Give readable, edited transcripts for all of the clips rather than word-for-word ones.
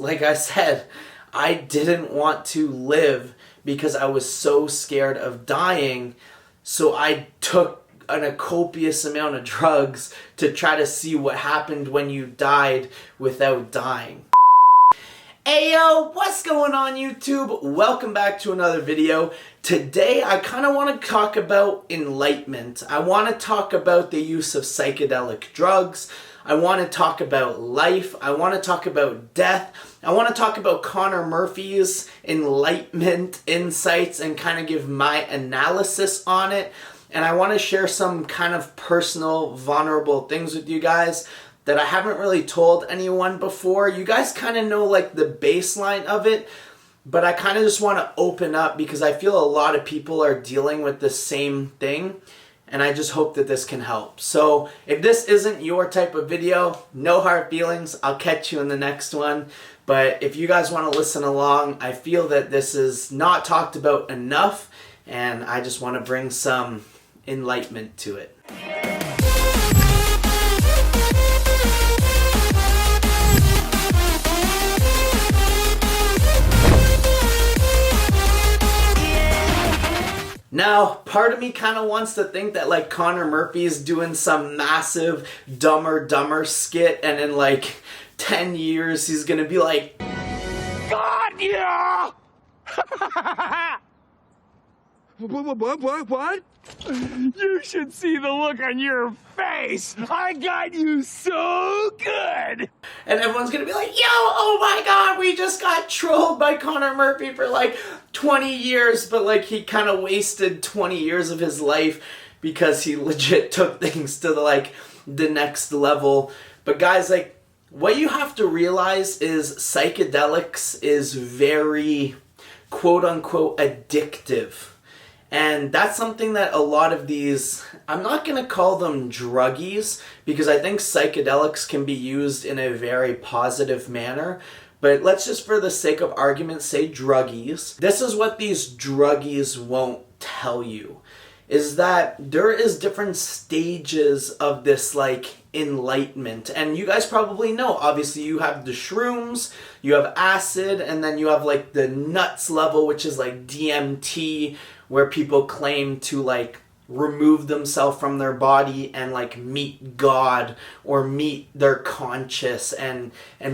like I said, I didn't want to live because I was so scared of dying. So I took a copious amount of drugs to try to see what happened when you died without dying. Ayo, what's going on YouTube? Welcome back to another video. Today I kind of want to talk about enlightenment. I want to talk about the use of psychedelic drugs. I want to talk about life. I want to talk about death. I want to talk about Connor Murphy's enlightenment insights and kind of give my analysis on it. And I want to share some kind of personal, vulnerable things with you guys that I haven't really told anyone before. You guys kind of know like the baseline of it, but I kind of just want to open up because I feel a lot of people are dealing with the same thing, and I just hope that this can help. So if this isn't your type of video, no hard feelings. I'll catch you in the next one. But if you guys want to listen along, I feel that this is not talked about enough, and I just want to bring some enlightenment to it. Now, part of me kind of wants to think that like Connor Murphy's doing some massive Dumber skit, and in like 10 years he's gonna be like, God, yeah! What? You should see the look on your face. I got you so good. And everyone's gonna be like, yo, oh my God, we just got trolled by Connor Murphy for like 20 years, but like he kind of wasted 20 years of his life because he legit took things to the next level. But guys, like, what you have to realize is psychedelics is very quote unquote addictive. And that's something that a lot of these, I'm not going to call them druggies because I think psychedelics can be used in a very positive manner. But let's just, for the sake of argument, say druggies. This is what these druggies won't tell you, is that there is different stages of this like enlightenment. And you guys probably know, obviously you have the shrooms, you have acid, and then you have like the nuts level, which is like DMT, where people claim to like remove themselves from their body and like meet God or meet their conscious and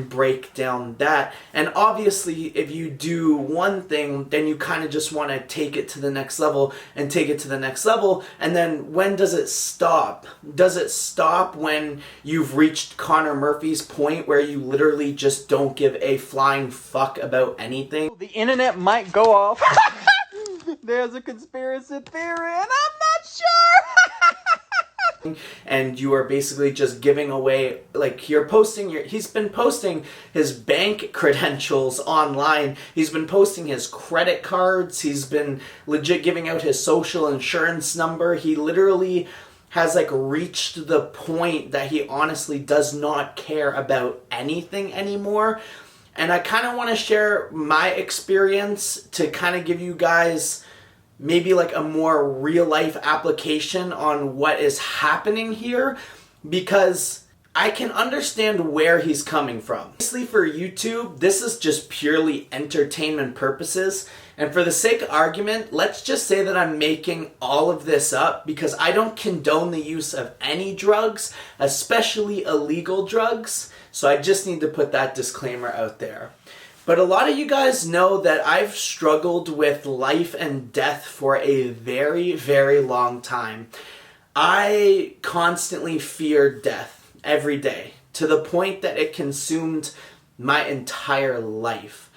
break down that. And obviously if you do one thing, then you kind of just want to take it to the next level and take it to the next level. And then when does it stop? Does it stop when you've reached Connor Murphy's point where you literally just don't give a flying fuck about anything? The internet might go off. There's a conspiracy theory, and I'm not sure. And you are basically just giving away, like, you're posting he's been posting his bank credentials online. He's been posting his credit cards. He's been legit giving out his social insurance number. He literally has like reached the point that he honestly does not care about anything anymore. And I kind of want to share my experience to kind of give you guys maybe like a more real life application on what is happening here, because I can understand where he's coming from. Obviously for YouTube, this is just purely entertainment purposes. And for the sake of argument, let's just say that I'm making all of this up because I don't condone the use of any drugs, especially illegal drugs. So I just need to put that disclaimer out there. But a lot of you guys know that I've struggled with life and death for a very, very long time. I constantly feared death every day to the point that it consumed my entire life.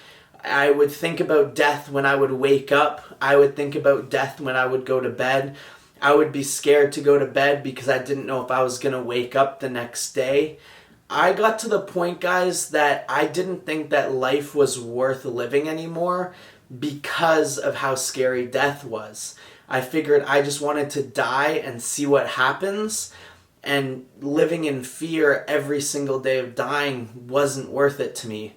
I would think about death when I would wake up. I would think about death when I would go to bed. I would be scared to go to bed because I didn't know if I was going to wake up the next day. I got to the point, guys, that I didn't think that life was worth living anymore because of how scary death was. I figured I just wanted to die and see what happens, and living in fear every single day of dying wasn't worth it to me.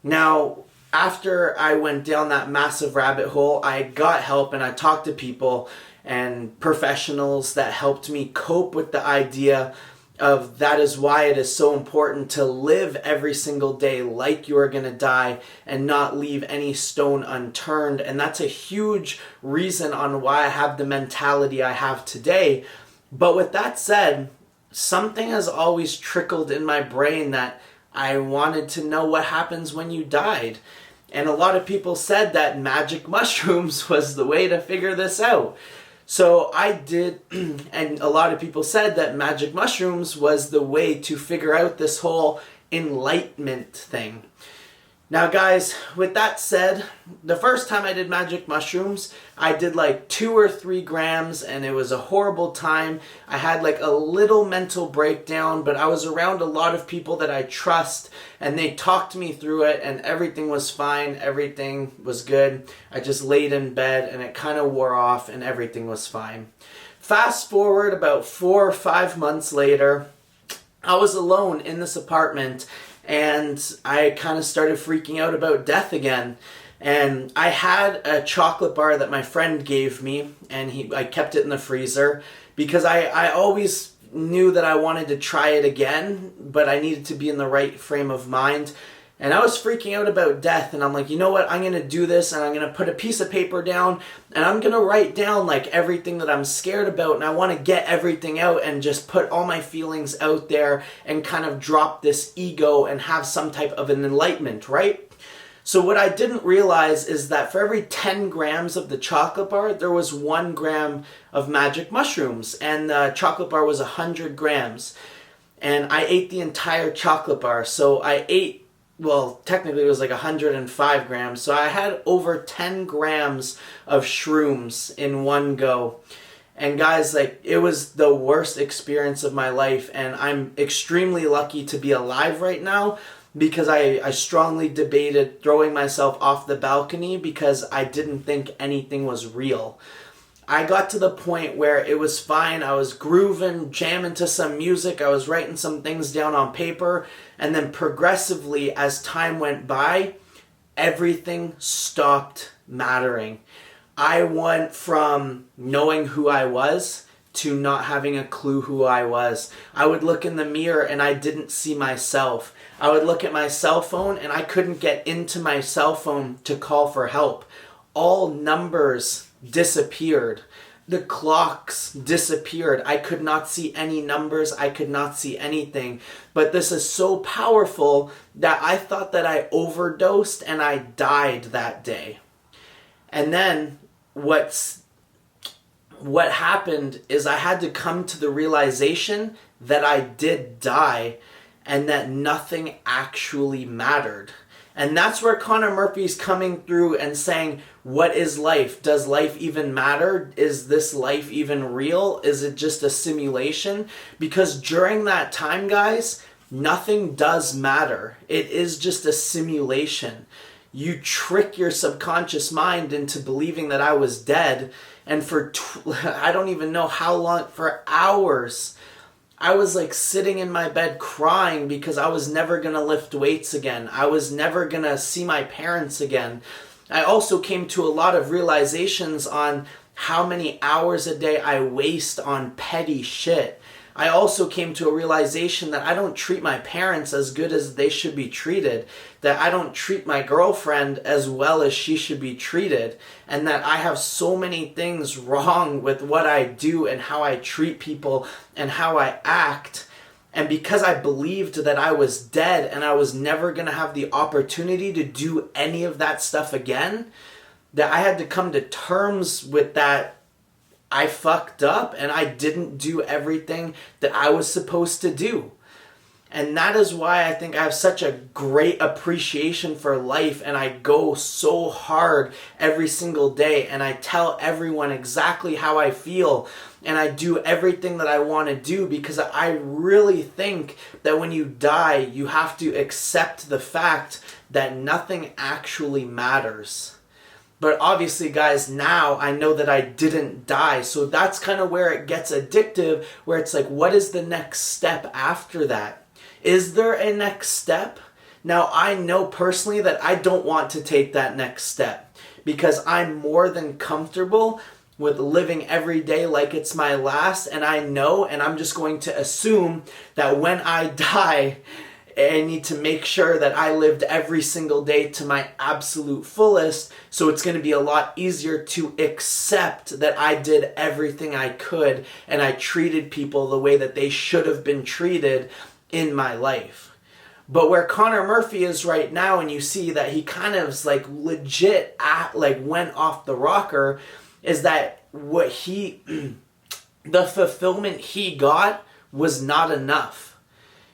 Now, after I went down that massive rabbit hole, I got help and I talked to people and professionals that helped me cope with the idea of that is why it is so important to live every single day like you are going to die and not leave any stone unturned. And that's a huge reason on why I have the mentality I have today. But with that said, something has always trickled in my brain that I wanted to know what happens when you died. And a lot of people said that magic mushrooms was the way to figure this out. So I did, and a lot of people said that magic mushrooms was the way to figure out this whole enlightenment thing. Now guys, with that said, the first time I did magic mushrooms, I did like 2 or 3 grams and it was a horrible time. I had like a little mental breakdown, but I was around a lot of people that I trust and they talked me through it and everything was fine, everything was good. I just laid in bed and it kind of wore off and everything was fine. Fast forward about 4 or 5 months later, I was alone in this apartment and I kind of started freaking out about death again. And I had a chocolate bar that my friend gave me, and I kept it in the freezer because I always knew that I wanted to try it again, but I needed to be in the right frame of mind. And I was freaking out about death, and I'm like, you know what, I'm going to do this, and I'm going to put a piece of paper down, and I'm going to write down like everything that I'm scared about, and I want to get everything out and just put all my feelings out there and kind of drop this ego and have some type of an enlightenment, right? So what I didn't realize is that for every 10 grams of the chocolate bar, there was 1 gram of magic mushrooms, and the chocolate bar was 100 grams. And I ate the entire chocolate bar, so I ate, well, technically it was like 105 grams. So I had over 10 grams of shrooms in one go. And guys, like, it was the worst experience of my life. And I'm extremely lucky to be alive right now because I strongly debated throwing myself off the balcony because I didn't think anything was real. I got to the point where it was fine. I was grooving, jamming to some music. I was writing some things down on paper. And then progressively, as time went by, everything stopped mattering. I went from knowing who I was to not having a clue who I was. I would look in the mirror and I didn't see myself. I would look at my cell phone and I couldn't get into my cell phone to call for help. All numbers disappeared. The clocks disappeared. I could not see any numbers. I could not see anything. But this is so powerful that I thought that I overdosed and I died that day. And then what happened is I had to come to the realization that I did die and that nothing actually mattered. And that's where Connor Murphy's coming through and saying, what is life? Does life even matter? Is this life even real? Is it just a simulation? Because during that time, guys, nothing does matter. It is just a simulation. You trick your subconscious mind into believing that I was dead. And for, I don't even know how long, for hours, I was like sitting in my bed crying because I was never going to lift weights again. I was never going to see my parents again. I also came to a lot of realizations on how many hours a day I waste on petty shit. I also came to a realization that I don't treat my parents as good as they should be treated, that I don't treat my girlfriend as well as she should be treated, and that I have so many things wrong with what I do and how I treat people and how I act. And because I believed that I was dead and I was never going to have the opportunity to do any of that stuff again, that I had to come to terms with that I fucked up and I didn't do everything that I was supposed to do. And that is why I think I have such a great appreciation for life, and I go so hard every single day and I tell everyone exactly how I feel and I do everything that I want to do because I really think that when you die, you have to accept the fact that nothing actually matters. But obviously, guys, now I know that I didn't die. So that's kind of where it gets addictive, where it's like, what is the next step after that? Is there a next step? Now, I know personally that I don't want to take that next step because I'm more than comfortable with living every day like it's my last, and I know, and I'm just going to assume that when I die, I need to make sure that I lived every single day to my absolute fullest, so it's going to be a lot easier to accept that I did everything I could and I treated people the way that they should have been treated in my life. But where Connor Murphy is right now, and you see that he kind of like legit went off the rocker, is that what the fulfillment he got was not enough,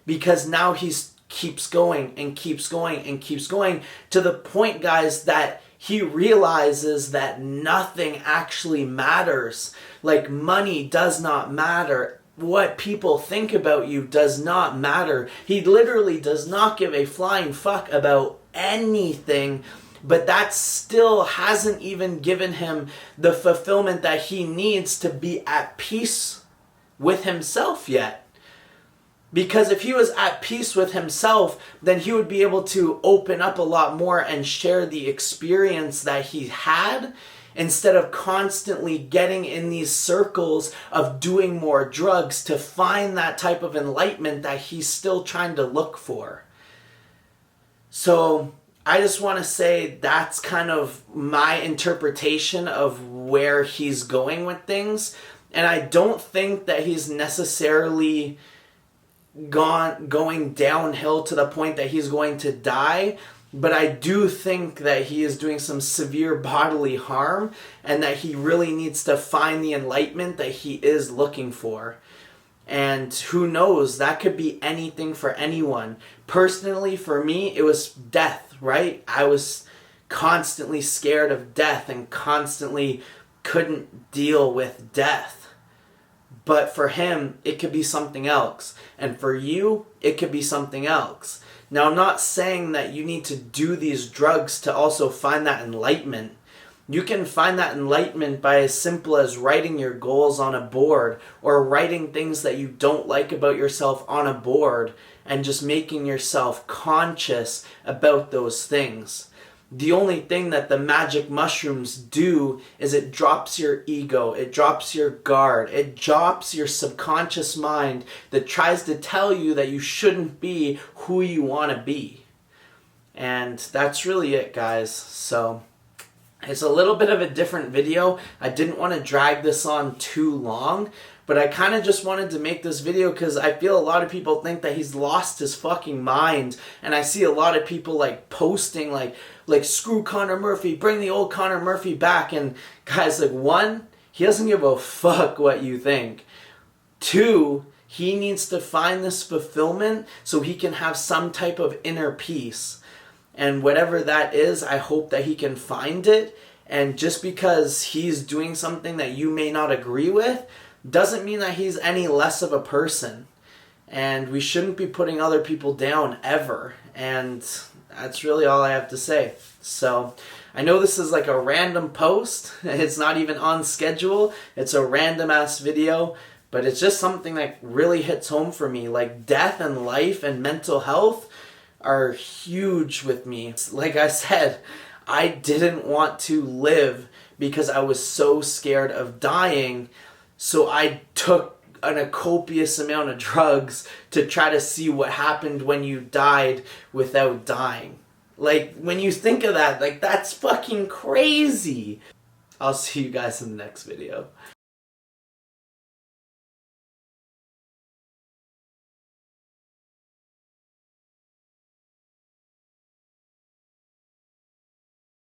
because now he's keeps going and keeps going and keeps going to the point, guys, that he realizes that nothing actually matters. Like, money does not matter. What people think about you does not matter. He literally does not give a flying fuck about anything, but that still hasn't even given him the fulfillment that he needs to be at peace with himself yet. Because if he was at peace with himself, then he would be able to open up a lot more and share the experience that he had, instead of constantly getting in these circles of doing more drugs to find that type of enlightenment that he's still trying to look for. So I just want to say that's kind of my interpretation of where he's going with things. And I don't think that he's necessarily going downhill to the point that he's going to die, but I do think that he is doing some severe bodily harm, and that he really needs to find the enlightenment that he is looking for. And who knows, that could be anything for anyone. Personally, for me, it was death, right? I was constantly scared of death and constantly couldn't deal with death. But for him, it could be something else. And for you, it could be something else. Now, I'm not saying that you need to do these drugs to also find that enlightenment. You can find that enlightenment by as simple as writing your goals on a board, or writing things that you don't like about yourself on a board, and just making yourself conscious about those things. The only thing that the magic mushrooms do is it drops your ego, it drops your guard, it drops your subconscious mind that tries to tell you that you shouldn't be who you want to be. And that's really it, guys. So it's a little bit of a different video. I didn't want to drag this on too long, but I kind of just wanted to make this video because I feel a lot of people think that he's lost his fucking mind. And I see a lot of people like posting like screw Connor Murphy, bring the old Connor Murphy back. And guys, like, one, he doesn't give a fuck what you think. Two, he needs to find this fulfillment so he can have some type of inner peace. And whatever that is, I hope that he can find it. And just because he's doing something that you may not agree with doesn't mean that he's any less of a person. And we shouldn't be putting other people down ever. And that's really all I have to say. So I know this is like a random post. It's not even on schedule. It's a random ass video. But it's just something that really hits home for me. Like, death and life and mental health are huge with me. Like I said, I didn't want to live because I was so scared of dying. So I took a copious amount of drugs to try to see what happened when you died without dying. Like, when you think of that, like, that's fucking crazy. I'll see you guys in the next video.